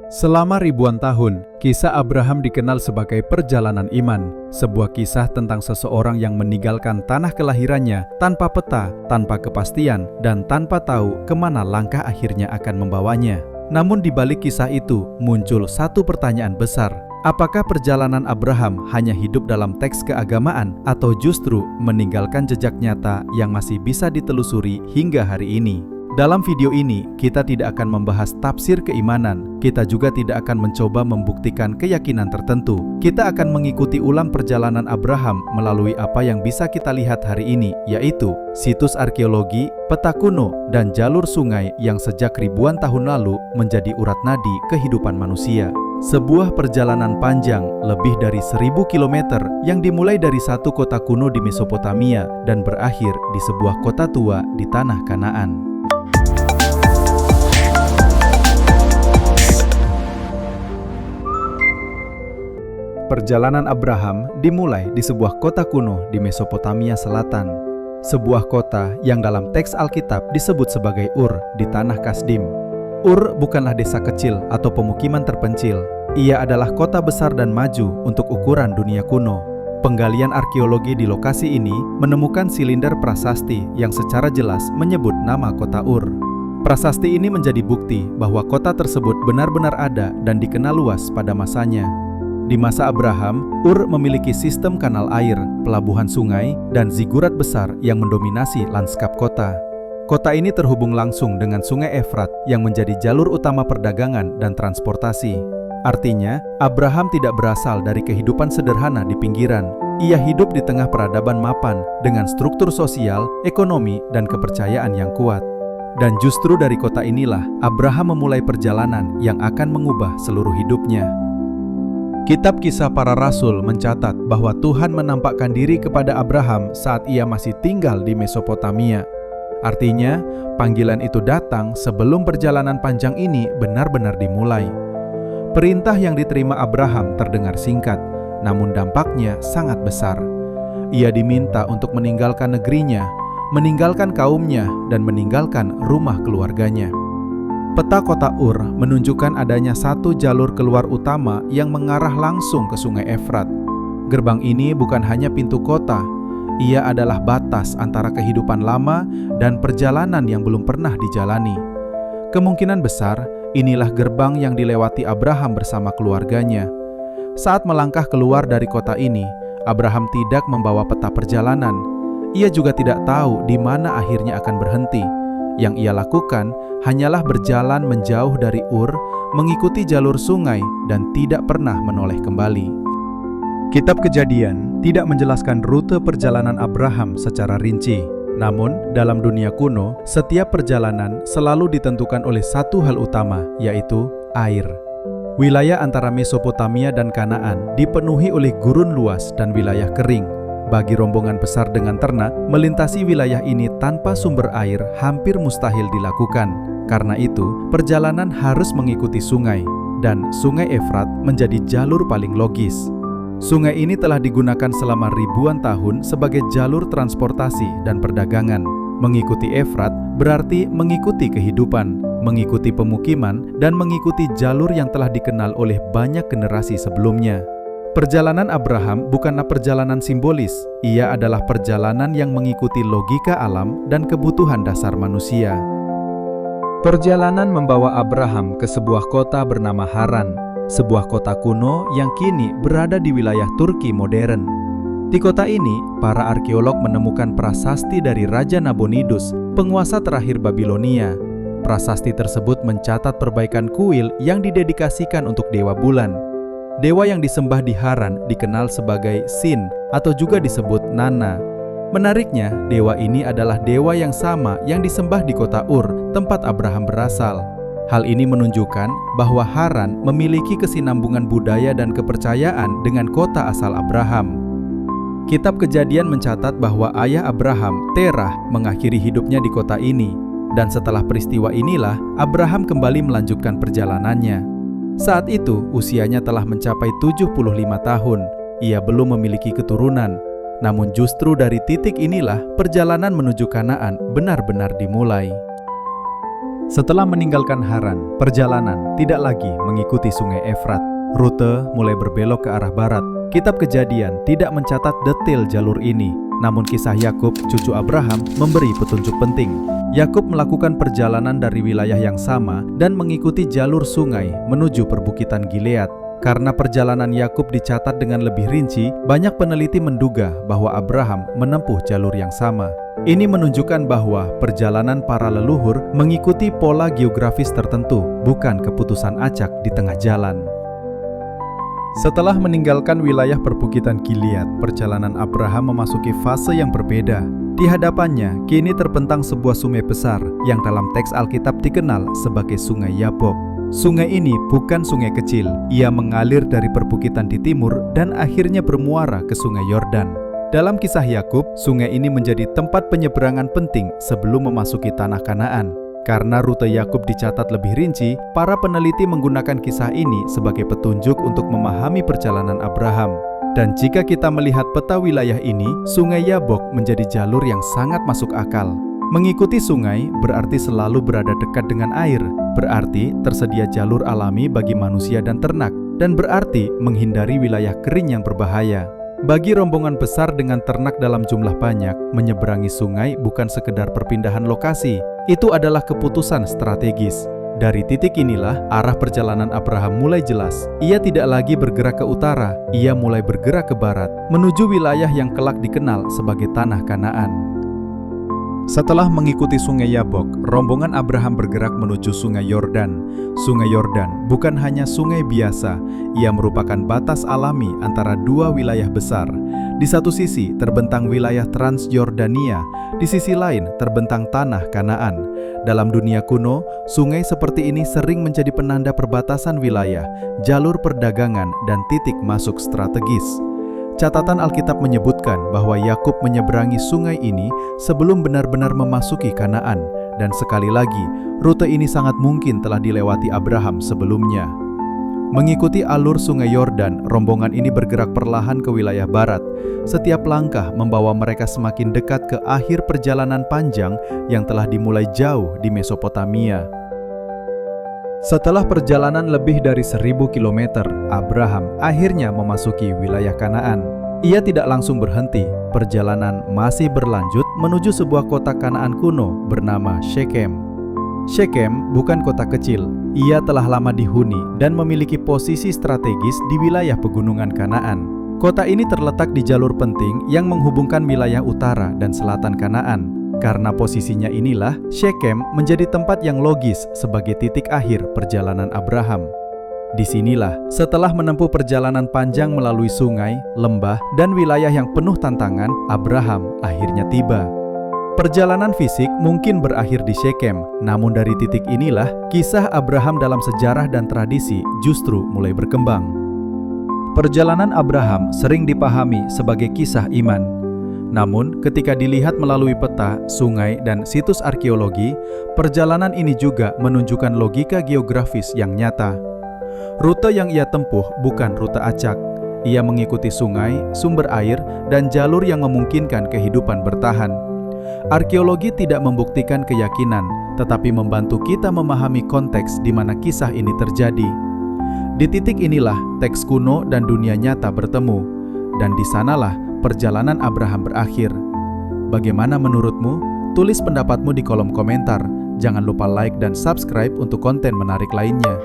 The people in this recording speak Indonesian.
Selama ribuan tahun, kisah Abraham dikenal sebagai perjalanan iman, sebuah kisah tentang seseorang yang meninggalkan tanah kelahirannya tanpa peta, tanpa kepastian, dan tanpa tahu kemana langkah akhirnya akan membawanya. Namun di balik kisah itu, muncul satu pertanyaan besar. Apakah perjalanan Abraham hanya hidup dalam teks keagamaan atau justru meninggalkan jejak nyata yang masih bisa ditelusuri hingga hari ini? Dalam video ini, kita tidak akan membahas tafsir keimanan. Kita juga tidak akan mencoba membuktikan keyakinan tertentu. Kita akan mengikuti ulang perjalanan Abraham melalui apa yang bisa kita lihat hari ini, yaitu situs arkeologi, peta kuno, dan jalur sungai yang sejak ribuan tahun lalu menjadi urat nadi kehidupan manusia. Sebuah perjalanan panjang lebih dari 1000 km yang dimulai dari satu kota kuno di Mesopotamia dan berakhir di sebuah kota tua di tanah Kanaan. Perjalanan Abraham dimulai di sebuah kota kuno di Mesopotamia Selatan. Sebuah kota yang dalam teks Alkitab disebut sebagai Ur di tanah Kasdim. Ur bukanlah desa kecil atau pemukiman terpencil. Ia adalah kota besar dan maju untuk ukuran dunia kuno. Penggalian arkeologi di lokasi ini menemukan silinder prasasti yang secara jelas menyebut nama kota Ur. Prasasti ini menjadi bukti bahwa kota tersebut benar-benar ada dan dikenal luas pada masanya. Di masa Abraham, Ur memiliki sistem kanal air, pelabuhan sungai, dan zigurat besar yang mendominasi lanskap kota. Kota ini terhubung langsung dengan sungai Efrat yang menjadi jalur utama perdagangan dan transportasi. Artinya, Abraham tidak berasal dari kehidupan sederhana di pinggiran. Ia hidup di tengah peradaban mapan dengan struktur sosial, ekonomi, dan kepercayaan yang kuat. Dan justru dari kota inilah Abraham memulai perjalanan yang akan mengubah seluruh hidupnya. Kitab Kisah Para Rasul mencatat bahwa Tuhan menampakkan diri kepada Abraham saat ia masih tinggal di Mesopotamia. Artinya, panggilan itu datang sebelum perjalanan panjang ini benar-benar dimulai. Perintah yang diterima Abraham terdengar singkat, namun dampaknya sangat besar. Ia diminta untuk meninggalkan negerinya, meninggalkan kaumnya, dan meninggalkan rumah keluarganya. Peta kota Ur menunjukkan adanya satu jalur keluar utama yang mengarah langsung ke sungai Efrat. Gerbang ini bukan hanya pintu kota, ia adalah batas antara kehidupan lama dan perjalanan yang belum pernah dijalani. Kemungkinan besar, inilah gerbang yang dilewati Abraham bersama keluarganya. Saat melangkah keluar dari kota ini, Abraham tidak membawa peta perjalanan. Ia juga tidak tahu di mana akhirnya akan berhenti. Yang ia lakukan hanyalah berjalan menjauh dari Ur, mengikuti jalur sungai, dan tidak pernah menoleh kembali. Kitab Kejadian tidak menjelaskan rute perjalanan Abraham secara rinci. Namun, dalam dunia kuno, setiap perjalanan selalu ditentukan oleh satu hal utama, yaitu air. Wilayah antara Mesopotamia dan Kanaan dipenuhi oleh gurun luas dan wilayah kering. Bagi rombongan besar dengan ternak, melintasi wilayah ini tanpa sumber air hampir mustahil dilakukan. Karena itu, perjalanan harus mengikuti sungai, dan sungai Efrat menjadi jalur paling logis. Sungai ini telah digunakan selama ribuan tahun sebagai jalur transportasi dan perdagangan. Mengikuti Efrat berarti mengikuti kehidupan, mengikuti pemukiman, dan mengikuti jalur yang telah dikenal oleh banyak generasi sebelumnya. Perjalanan Abraham bukanlah perjalanan simbolis, ia adalah perjalanan yang mengikuti logika alam dan kebutuhan dasar manusia. Perjalanan membawa Abraham ke sebuah kota bernama Haran, sebuah kota kuno yang kini berada di wilayah Turki modern. Di kota ini, para arkeolog menemukan prasasti dari Raja Nabonidus, penguasa terakhir Babilonia. Prasasti tersebut mencatat perbaikan kuil yang didedikasikan untuk dewa bulan. Dewa yang disembah di Haran dikenal sebagai Sin atau juga disebut Nana. Menariknya, dewa ini adalah dewa yang sama yang disembah di kota Ur, tempat Abraham berasal. Hal ini menunjukkan bahwa Haran memiliki kesinambungan budaya dan kepercayaan dengan kota asal Abraham. Kitab Kejadian mencatat bahwa ayah Abraham, Terah, mengakhiri hidupnya di kota ini. Dan setelah peristiwa inilah, Abraham kembali melanjutkan perjalanannya. Saat itu, usianya telah mencapai 75 tahun. Ia belum memiliki keturunan. Namun justru dari titik inilah perjalanan menuju Kanaan benar-benar dimulai. Setelah meninggalkan Haran, perjalanan tidak lagi mengikuti sungai Efrat. Rute mulai berbelok ke arah barat. Kitab Kejadian tidak mencatat detail jalur ini, namun kisah Yakub, cucu Abraham, memberi petunjuk penting. Yakub melakukan perjalanan dari wilayah yang sama dan mengikuti jalur sungai menuju perbukitan Gilead. Karena perjalanan Yakub dicatat dengan lebih rinci, banyak peneliti menduga bahwa Abraham menempuh jalur yang sama. Ini menunjukkan bahwa perjalanan para leluhur mengikuti pola geografis tertentu, bukan keputusan acak di tengah jalan. Setelah meninggalkan wilayah perbukitan Gilead, perjalanan Abraham memasuki fase yang berbeda. Di hadapannya, kini terbentang sebuah sungai besar yang dalam teks Alkitab dikenal sebagai Sungai Yabok. Sungai ini bukan sungai kecil, ia mengalir dari perbukitan di timur dan akhirnya bermuara ke Sungai Yordan. Dalam kisah Yakub, sungai ini menjadi tempat penyeberangan penting sebelum memasuki tanah Kanaan. Karena rute Yakub dicatat lebih rinci, para peneliti menggunakan kisah ini sebagai petunjuk untuk memahami perjalanan Abraham. Dan jika kita melihat peta wilayah ini, Sungai Yabok menjadi jalur yang sangat masuk akal. Mengikuti sungai berarti selalu berada dekat dengan air, berarti tersedia jalur alami bagi manusia dan ternak, dan berarti menghindari wilayah kering yang berbahaya. Bagi rombongan besar dengan ternak dalam jumlah banyak, menyeberangi sungai bukan sekedar perpindahan lokasi, itu adalah keputusan strategis. Dari titik inilah arah perjalanan Abraham mulai jelas. Ia tidak lagi bergerak ke utara, ia mulai bergerak ke barat, menuju wilayah yang kelak dikenal sebagai tanah Kanaan. Setelah mengikuti Sungai Yabok, rombongan Abraham bergerak menuju Sungai Yordan. Sungai Yordan bukan hanya sungai biasa, ia merupakan batas alami antara dua wilayah besar. Di satu sisi terbentang wilayah Transjordania, di sisi lain terbentang tanah Kanaan. Dalam dunia kuno, sungai seperti ini sering menjadi penanda perbatasan wilayah, jalur perdagangan, dan titik masuk strategis. Catatan Alkitab menyebutkan bahwa Yakub menyeberangi sungai ini sebelum benar-benar memasuki Kanaan, dan sekali lagi, rute ini sangat mungkin telah dilewati Abraham sebelumnya. Mengikuti alur Sungai Yordan, rombongan ini bergerak perlahan ke wilayah barat. Setiap langkah membawa mereka semakin dekat ke akhir perjalanan panjang yang telah dimulai jauh di Mesopotamia. Setelah perjalanan lebih dari 1000 km, Abraham akhirnya memasuki wilayah Kanaan. Ia tidak langsung berhenti, perjalanan masih berlanjut menuju sebuah kota Kanaan kuno bernama Shechem. Shechem bukan kota kecil, ia telah lama dihuni dan memiliki posisi strategis di wilayah pegunungan Kanaan. Kota ini terletak di jalur penting yang menghubungkan wilayah utara dan selatan Kanaan. Karena posisinya inilah, Shechem menjadi tempat yang logis sebagai titik akhir perjalanan Abraham. Disinilah, setelah menempuh perjalanan panjang melalui sungai, lembah, dan wilayah yang penuh tantangan, Abraham akhirnya tiba. Perjalanan fisik mungkin berakhir di Shechem, namun dari titik inilah, kisah Abraham dalam sejarah dan tradisi justru mulai berkembang. Perjalanan Abraham sering dipahami sebagai kisah iman. Namun, ketika dilihat melalui peta, sungai, dan situs arkeologi, perjalanan ini juga menunjukkan logika geografis yang nyata. Rute yang ia tempuh bukan rute acak. Ia mengikuti sungai, sumber air, dan jalur yang memungkinkan kehidupan bertahan. Arkeologi tidak membuktikan keyakinan, tetapi membantu kita memahami konteks di mana kisah ini terjadi. Di titik inilah teks kuno dan dunia nyata bertemu, dan di sanalah perjalanan Abraham berakhir. Bagaimana menurutmu? Tulis pendapatmu di kolom komentar. Jangan lupa like dan subscribe untuk konten menarik lainnya.